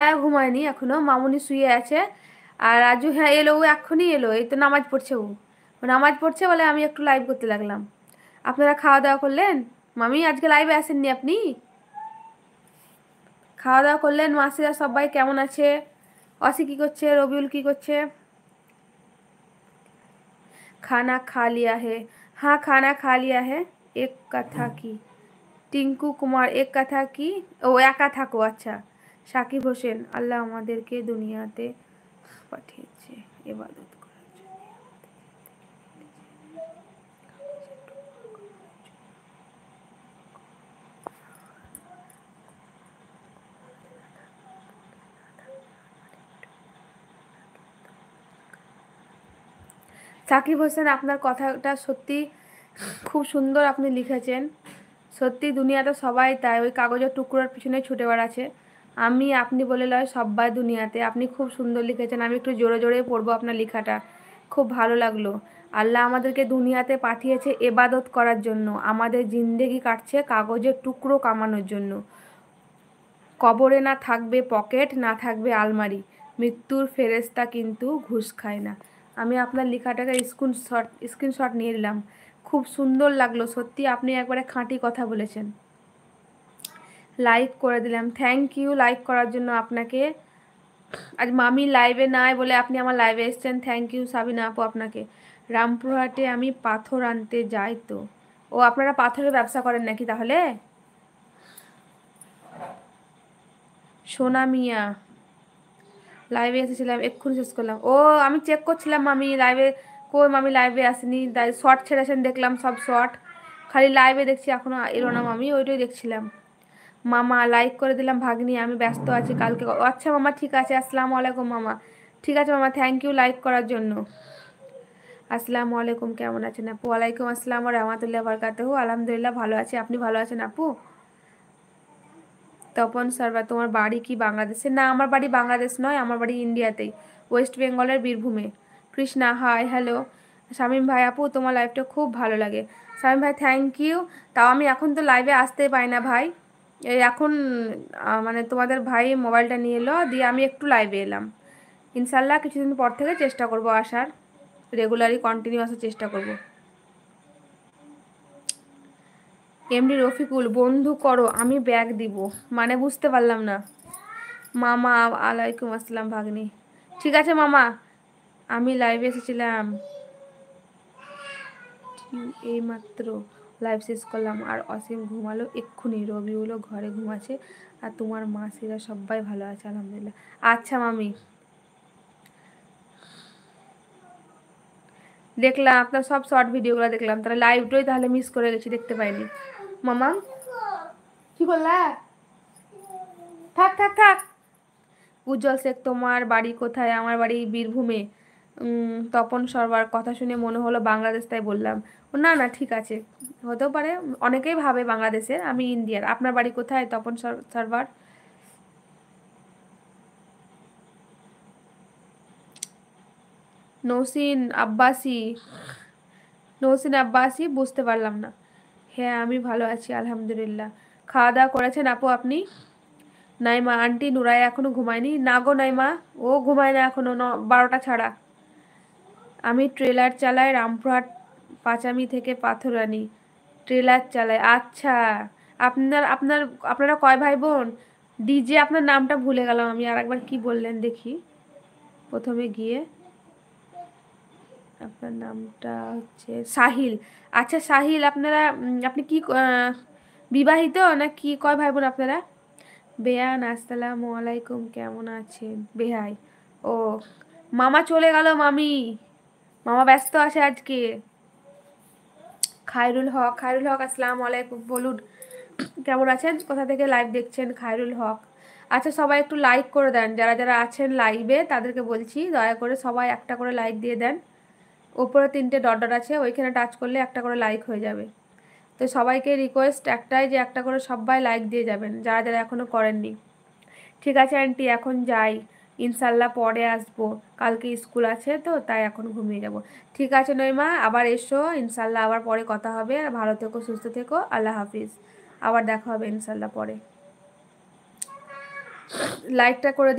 হ্যাঁ ঘুমায়নি এখনো, মামুনি শুয়ে আছে। আর রাজু হ্যাঁ এলো, ও এক্ষুনি এলো, এই তো নামাজ পড়ছে ও। ও নামাজ পড়ছে বলে আমি একটু লাইভ করতে লাগলাম। আপনারা খাওয়া দাওয়া করলেন? মামি আজকে লাইভে আসেননি আপনি? খাওয়া দাওয়া করলেন? মাসিরা সবাই কেমন আছে? অসি কি করছে? রবিউল কি করছে? খানা খা লিয়া হে? হ্যাঁ খানা খা লিয়া হে। এক কথা কি? টিঙ্কু কুমার এক কথা কি? ও একা থাকো, আচ্ছা। সাকিব হোসেন, আল্লাহ আমাদেরকে দুনিয়াতে পাঠিয়েছে ইবাদত করার জন্য। সাকিব হোসেন, আপনার কথাটা সত্যি খুব সুন্দর আপনি লিখেছেন। সত্যি দুনিয়াতে সবাই তাই, ওই কাগজের টুকরোর পিছনে ছুটে বেড়াচ্ছে। আমি আপনি বলে লয়, সবাই দুনিয়াতে। আপনি খুব সুন্দর লিখেছেন, আমি একটু জোরে জোরে পড়বো আপনার লেখাটা। খুব ভালো লাগলো। আল্লাহ আমাদেরকে দুনিয়াতে পাঠিয়েছে এবাদত করার জন্য, আমাদের জিন্দেগি কাটছে কাগজের টুকরো কামানোর জন্য। কবরে না থাকবে পকেট, না থাকবে আলমারি, মৃত্যুর ফেরেস্তা কিন্তু ঘুষ খায় না। আমি আপনার লেখাটাকে স্ক্রিনশট নিয়ে নিলাম। খুব সুন্দর লাগলো সত্যি, আপনি একবারে খাঁটি কথা বলেছেন। লাইক করে দিলাম, থ্যাংক ইউ লাইক করার জন্য আপনাকে। আজ মামি লাইভে নাই বলে আপনি আমার লাইভে এসেছেন, থ্যাংক ইউ সাবিনা আপু আপনাকে। রামপুরহাটে আমি পাথর আনতে যাই তো। ও আপনারা পাথরের ব্যবসা করেন নাকি তাহলে? সোনা মিয়া, লাইভে এসেছিলাম, এক্ষুনি শেষ করলাম। ও আমি চেক করছিলাম মামি লাইভে, কই মামি লাইভে আসেনি, তাই শর্ট ছেড়েছেন দেখলাম, সব শর্ট। খালি লাইভে দেখছি, এখনো এলো না মামি, ওইটাই দেখছিলাম। মামা লাইক করে দিলাম ভাগ্নি, আমি ব্যস্ত আছি কালকে। আচ্ছা মামা ঠিক আছে, আসসালামু আলাইকুম মামা। ঠিক আছে মামা, থ্যাংক ইউ লাইক করার জন্য। আসসালামু আলাইকুম, কেমন আছেন আপু? ওয়ালাইকুম আসসালাম ওয়া রাহমাতুল্লাহি ওয়া বারাকাতুহু। আলহামদুলিল্লাহ ভালো আছি, আপনি ভালো আছেন আপু? তপন সার্বা, তোমার বাড়ি কি বাংলাদেশে? না আমার বাড়ি বাংলাদেশ নয়, আমার বাড়ি ইন্ডিয়াতেই, ওয়েস্ট বেঙ্গলের বীরভূমে। Krishna hi hello. শামীম ভাই আপু তোমার লাইভটা খুব ভালো লাগে। শামীম ভাই থ্যাংক ইউ। তাও আমি এখন তো লাইভে আসতেই পারি না ভাই, এই এখন মানে তোমাদের ভাই মোবাইলটা নিয়ে এলো, দিয়ে আমি একটু লাইভে এলাম। ইনশাল্লাহ কিছুদিন পর থেকে চেষ্টা করব আসার, রেগুলারই কন্টিনিউ আসার চেষ্টা করব। এমডি রফিকুল, বন্ধু করো আমি ব্যাগ দিব, মানে বুঝতে পারলাম না। মামা আলাইকুম আসসালাম ভাগ্নি। ঠিক আছে মামা, আমি লাইভে এসেছিলাম, এইমাত্র লাইভ শেষ করলাম। আর অসীম ঘুমালো এক্ষুনি, রবিউলও ঘরে ঘুমাচ্ছে, আর তোমার মাসিরা সবাই ভালো আছে আলহামদুলিল্লাহ। আচ্ছা মামি, দেখলাম আপনার সব শর্ট ভিডিওগুলো দেখলাম, তাহলে লাইভটাই তাহলে মিস করে গেছি, দেখতে পাইনি। মামা কি করলা? থাক থাক থাক। উজ্জ্বল শেখ, তোমার বাড়ি কোথায়? আমার বাড়ি বীরভূমে। তপন সরবার, কথা শুনে মনে হলো বাংলাদেশ তাই বললাম। না না ঠিক আছে, হতেও পারে, অনেকেই ভাবে বাংলাদেশের, আমি ইন্ডিয়ার। আপনার বাড়ি কোথায় তপন সরবার? নৌসিন আব্বাসি, নৌসিন আব্বাসি, বুঝতে পারলাম না। হ্যাঁ আমি ভালো আছি আলহামদুলিল্লাহ। খাওয়া দাওয়া করেছেন আপু আপনি? নাইমা আন্টি নুরাই এখনো ঘুমায়নি? না গো নাইমা, ও ঘুমায় না এখনো, 12টা ছাড়া। আমি ট্রেলার চালাই রামপুরহাট পাঁচামি থেকে পাথরানি, ট্রেলার চালাই। আচ্ছা, আপনার আপনার আপনারা কয় ভাই বোন? ডিজে, আপনার নামটা ভুলে গেলাম আমি, আর একবার কি বললেন দেখি প্রথমে গিয়ে। আপনার নামটা হচ্ছে সাহিল। আচ্ছা সাহিল, আপনারা আপনি কি বিবাহিত না কি? কয় ভাই বোন আপনারা? বেয়ান আসসালামু আলাইকুম, কেমন আছেন বেহাই? ও মামা চলে গেল মামি, মামা ব্যস্ত আছে আজকে। খায়রুল হক, খায়রুল হক আসসালামু আলাইকুম, বলুন কেমন আছেন, কোথা থেকে লাইভ দেখছেন? খায়রুল হক। আচ্ছা সবাই একটু লাইক করে দেন, যারা যারা আছেন লাইভে তাদেরকে বলছি দয়া করে সবাই একটা করে লাইক দিয়ে দেন। উপরে 3টে ডট ডট আছে, ওইখানে টাচ করলে একটা করে লাইক হয়ে যাবে। তো সবাইকে রিকোয়েস্ট একটাই, যে একটা করে সবাই লাইক দিয়ে যাবেন যারা যারা এখনও করেননি। ঠিক আছে আন্টি এখন যাই, ইনশাল্লাহ পরে আসবো, কালকে স্কুল আছে তো তাই এখন ঘুমিয়ে যাব। ঠিক আছে নইমা, আবার এসো ইনশাল্লাহ, আবার পরে কথা হবে। আর ভালো থেকো, সুস্থ থেকো, আল্লাহ হাফিজ। আবার দেখা হবে ইনশাল্লাহ পরে। লাইকটা করে